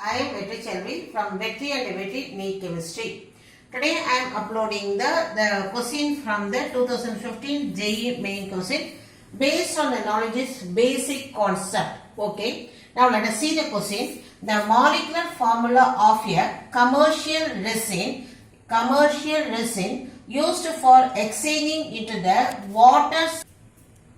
I am Vetri Chelvi from Vetri and Vetri NEET Chemistry. Today I am uploading the question from the 2015 JEE main question based on the knowledge's basic concept. Okay. Now let us see the question. The molecular formula of a commercial resin used for exchanging into the water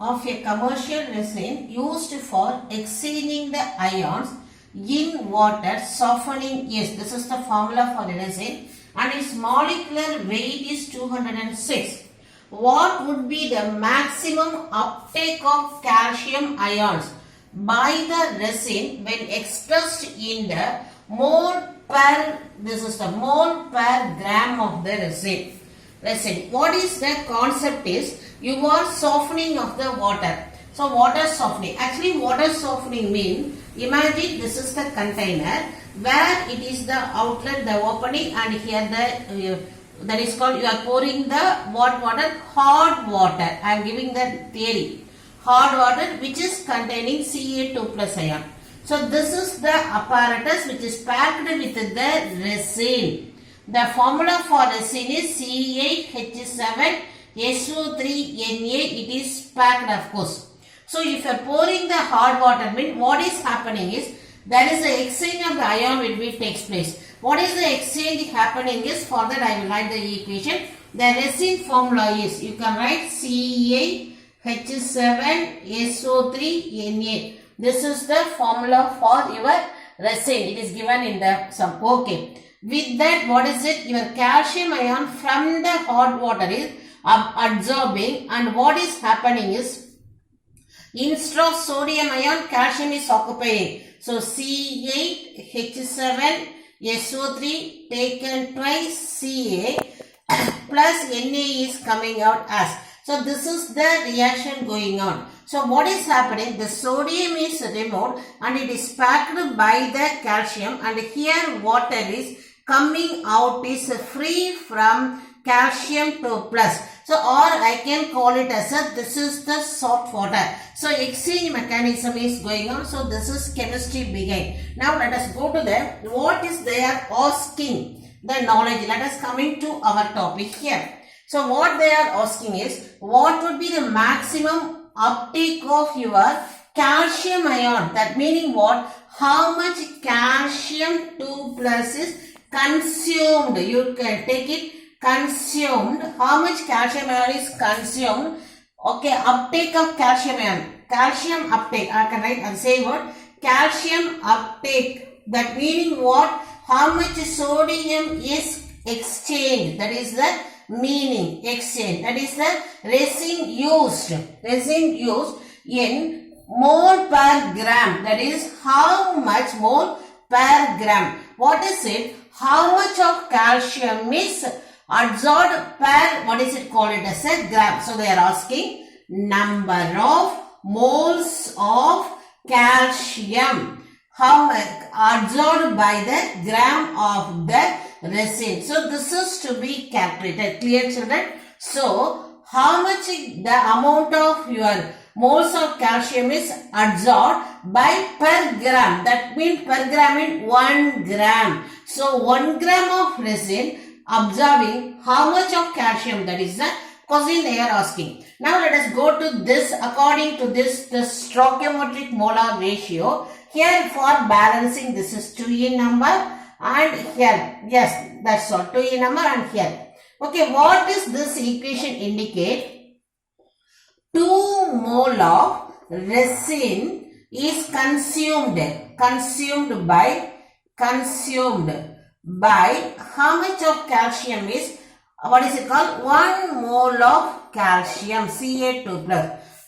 of a commercial resin used for exchanging the ions in water softening is. This is the formula for the resin and its molecular weight is 206. What would be the maximum uptake of calcium ions by the resin when expressed in the mole per, this is the mole per gram of the resin. What is the concept is you are softening of the water. So water softening. Actually water softening means, imagine this is the container where it is the outlet, the opening, and here the that is called, you are pouring the what water? Hot water. I am giving the theory. Hot water which is containing Ca2 plus ion. So this is the apparatus which is packed with the resin. The formula for resin is C8H7SO3Na. It is packed, of course. So if you are pouring the hot water, mean what is happening is there is the exchange of the ion will takes place. What is the exchange happening is, for that I will write the equation. The resin formula is, you can write C8H7SO3Na. This is the formula for your resin. It is given in the sum. Okay. With that, what is it? Your calcium ion from the hot water is absorbing, and what is happening is, instead of sodium ion, calcium is occupying. So C8H7SO3 taken twice Ca plus Na is coming out as. So this is the reaction going on. So what is happening? The sodium is removed and it is packed by the calcium, and here water is coming out is free from calcium to plus. So or I can call it as this is the soft water. So exchange mechanism is going on. So this is chemistry begin. Now let us go to the what is they are asking the knowledge. Let us coming to our topic here. So what they are asking is, what would be the maximum uptake of your calcium ion? That meaning what? How much calcium 2 plus is consumed? You can take it consumed. How much calcium ion is consumed? Okay, uptake of calcium ion. Calcium uptake. I can write and say what? Calcium uptake. That meaning what? How much sodium is exchanged? That is the meaning. Exchange. That is the resin used. Resin used in mole per gram. That is how much mole per gram. What is it? How much of calcium is absorbed per, what is it called it as a gram. So they are asking number of moles of calcium, how much absorbed by the gram of the resin. So this is to be calculated. Clear, children? So how much the amount of your moles of calcium is absorbed by per gram. That means per gram in 1 gram. So 1 gram of resin observing how much of calcium, that is the question they are asking. Now let us go to this. According to this, the stoichiometric molar ratio. Here for balancing, this is 2 in number, and here, yes, that's all, 2 in number and here. Okay, what is this equation indicate? 2 mole of resin is consumed by how much of calcium is, what is it called? 1 mole of calcium, Ca2 plus.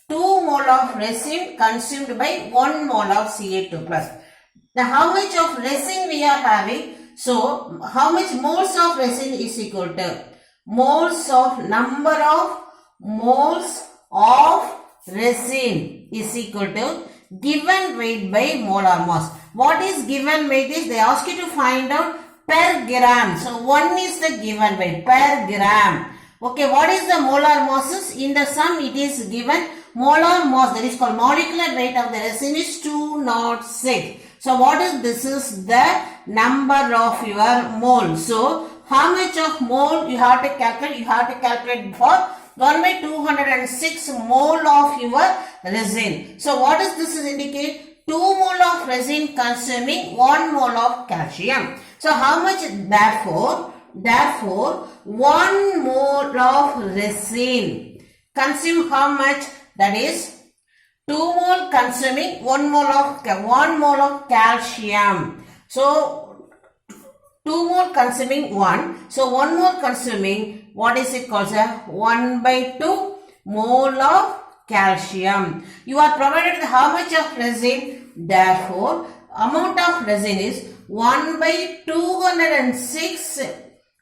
2 mole of resin consumed by 1 mole of Ca2 plus. Now how much of resin we are having? So how much moles of resin is equal to moles of number of moles of resin is equal to given weight by molar mass. What is given weight is, they ask you to find out per gram. So 1 is the given weight per gram. Okay, what is the molar masses? In the sum it is given molar mass, that is called molecular weight of the resin is 206. So what is this? Is the number of your mole. So how much of mole you have to calculate? You have to calculate for 1 by 206 mole of your resin. So what does this indicate? 2 mole of resin consuming 1 mole of calcium. So how much? Therefore 1 mole of resin consume how much? That is 2 mole consuming 1 mole of calcium. So 2 mole consuming 1. So 1 mole consuming, what is it called? 1 by 2 mole of calcium. You are provided with how much of resin? Therefore, amount of resin is 1 by 206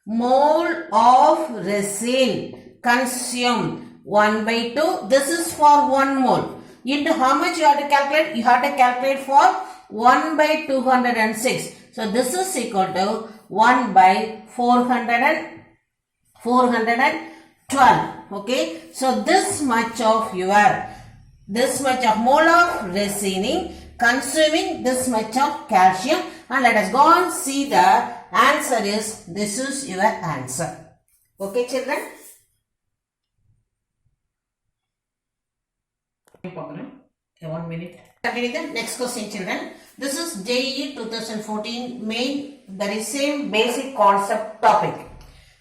mole of resin. Consume 1 by 2. This is for 1 mole. Into how much you have to calculate? You have to calculate for 1 by 206. So this is equal to 1 by 412. Okay. So this much of mole of resin consuming this much of calcium. And let us go and see the answer is, this is your answer. Okay children. 1 minute. Continue the next question children. This is JEE 2014 main, that is same basic concept topic.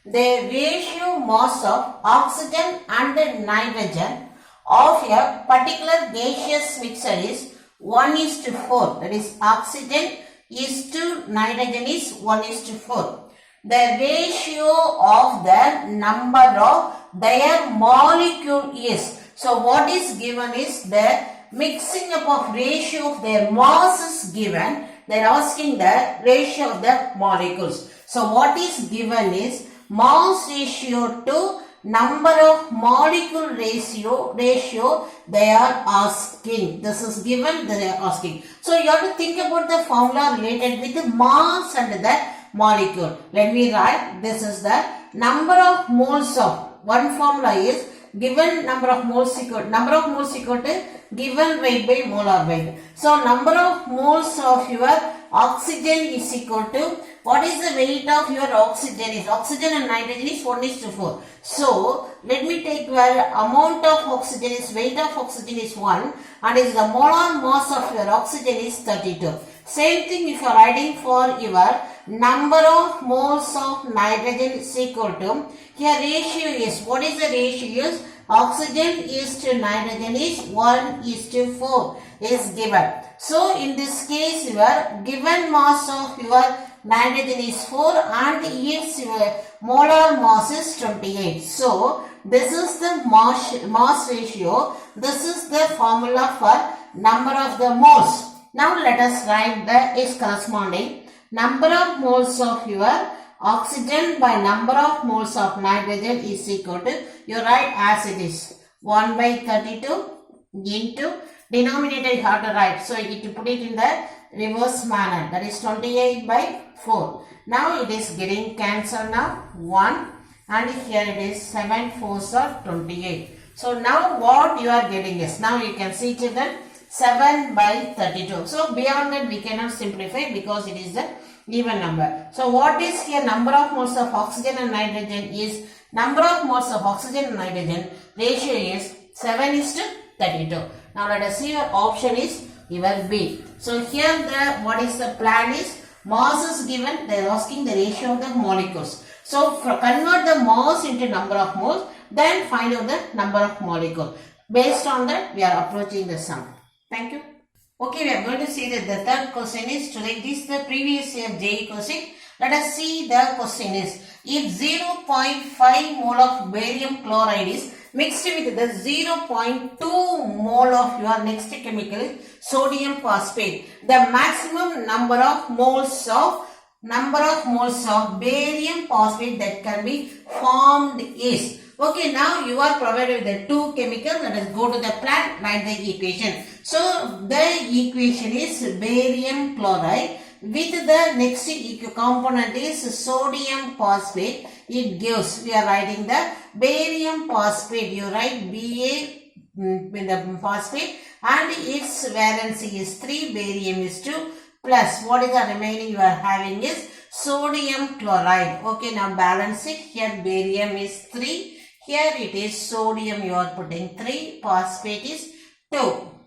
The ratio mass of oxygen and nitrogen of a particular gaseous mixture is 1:4. That is oxygen is to nitrogen is 1:4. The ratio of the number of their molecule is. So what is given is the mixing up of ratio of their mass is given. They are asking the ratio of the molecules. So what is given is mass ratio to number of molecule ratio they are asking. This is given, they are asking. So you have to think about the formula related with the mass and the molecule. Let me write. This is the number of moles of, one formula is given number of moles equal to given weight by molar weight. So number of moles of your oxygen is equal to, what is the weight of your oxygen is, oxygen and nitrogen is 1:4. So let me take where amount of oxygen is, weight of oxygen is 1 and is the molar mass of your oxygen is 32. Same thing if you are writing for your number of moles of nitrogen is equal to, here ratio is, what is the ratio is, oxygen is to nitrogen is 1:4 is given. So in this case your given mass of your nitrogen is 4 and its molar mass is 28. So this is the mass ratio. This is the formula for number of the moles. Now let us write the is corresponding number of moles of your oxygen by number of moles of nitrogen is equal to, you write as it is 1 by 32 into denominator you have to write. So you put it in the reverse manner, that is 28 by 4. Now it is getting cancelled now 1 and here it is 7 4s are 28. So now what you are getting is, now you can see children, 7 by 32. So beyond that we cannot simplify because it is the even number. So what is here number of moles of oxygen and nitrogen is, number of moles of oxygen and nitrogen ratio is 7:32. Now let us see your option is your B. So here the, what is the plan is, mass is given, they are asking the ratio of the molecules. So convert the mass into number of moles, then find out the number of molecule. Based on that we are approaching the sum. Thank you. Okay, we are going to see that the third question is, today this is the previous year JEE question. Let us see the question is, if 0.5 mole of barium chloride is mixed with the 0.2 mole of your next chemical is sodium phosphate, the maximum number of moles of barium phosphate that can be formed is. Okay, now you are provided with the two chemicals. Let us go to the plan, write the equation. So the equation is barium chloride with the next component is sodium phosphate. It gives, we are writing the barium phosphate. You write Ba with the phosphate and its valency is 3, barium is 2. plus what is the remaining you are having is sodium chloride. Okay, now balance it. Here barium is 3. Here it is sodium you are putting 3. Phosphate is 2.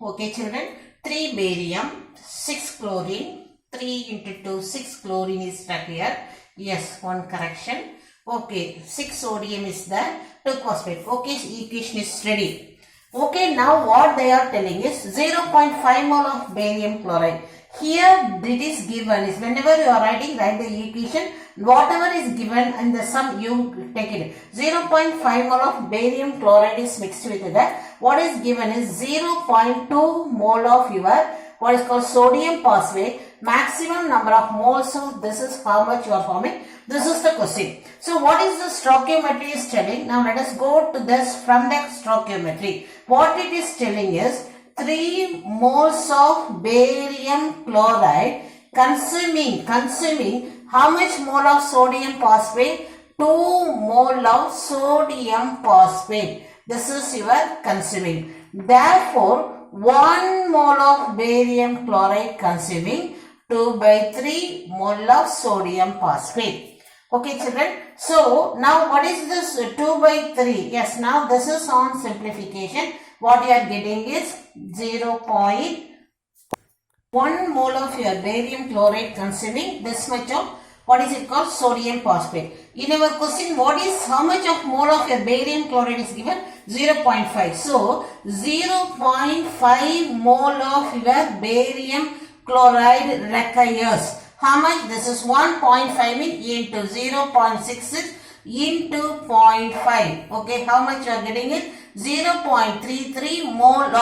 Okay children, 3 barium, 6 chlorine. 3 into 2, 6 chlorine is stuck here. Yes, one correction. Okay, 6 sodium is there, 2 phosphate. Okay, equation is ready. Okay, now what they are telling is 0.5 mole of barium chloride. Here it is given is whenever you are writing, write the equation. Whatever is given in the sum, you take it. 0.5 mole of barium chloride is mixed with that. What is given is 0.2 mole of your what is called sodium phosphate. Maximum number of moles of this is how much you are forming. This is the question. So what is the stoichiometry is telling? Now let us go to this from the stoichiometry. What it is telling is 3 moles of barium chloride consuming how much mole of sodium phosphate? 2 mole of sodium phosphate. This is your consuming. Therefore, 1 mole of barium chloride consuming 2/3 mole of sodium phosphate. Okay children. So now what is this 2/3? Yes, now this is on simplification. What you are getting is 0.1 mole of your barium chloride consuming this much of what is it called sodium phosphate. In our question, what is how much of mole of your barium chloride is given? 0.5. So 0.5 mole of your barium chloride requires how much? This is 1.5 into 0.66 into 0.5. Okay, how much you are getting it? 0.33 mole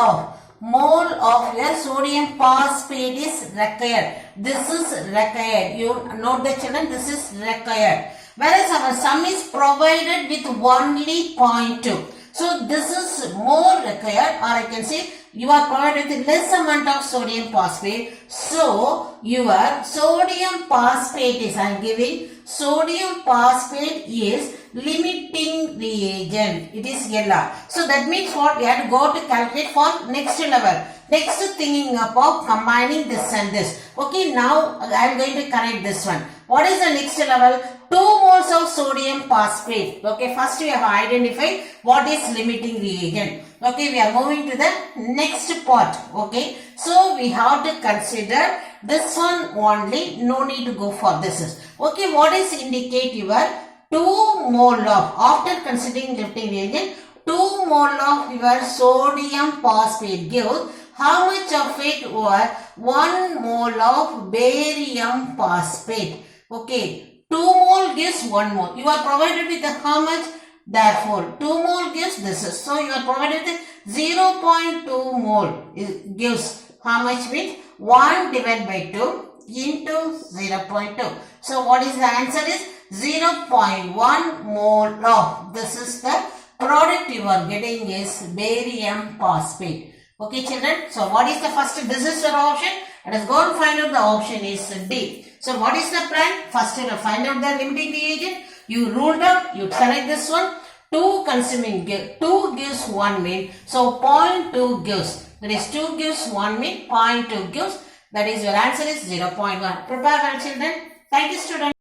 of your sodium phosphate is required. This is required. You note the children, this is required. Whereas our sum is provided with only 0.2. So this is more required, or I can say you are provided with less amount of sodium phosphate. So your sodium phosphate is, I am giving sodium phosphate is limiting reagent. It is yellow. So that means what? We have to go to calculate for next level. Next thinking about combining this and this. Okay, now I am going to connect this one. What is the next level? 2 moles of sodium phosphate. Okay, first we have identified what is limiting reagent. Okay, we are moving to the next part. Okay, so we have to consider this one only. No need to go for this. Okay, what is indicate your 2 mole of, after considering limiting reagent, 2 mole of your sodium phosphate gives how much of it? Or 1 mole of barium phosphate. Okay, 2 mole gives 1 mole. You are provided with how much? Therefore, 2 mole gives this. So, you are provided with 0.2 mole. It gives how much with 1 divided by 2 into 0.2. So, what is the answer is 0.1 mole of. This is the product you are getting is barium phosphate. Okay children, so what is the first? This is your option. Let us go and find out the option is D. So what is the plan? First you find out the limiting reagent. You ruled out, you select this one. 2 consuming, 2 gives 1 mean. So 0.2 gives. That is 2 gives 1 mean, 0.2 gives. That is your answer is 0.1. Prepare well children. Thank you students.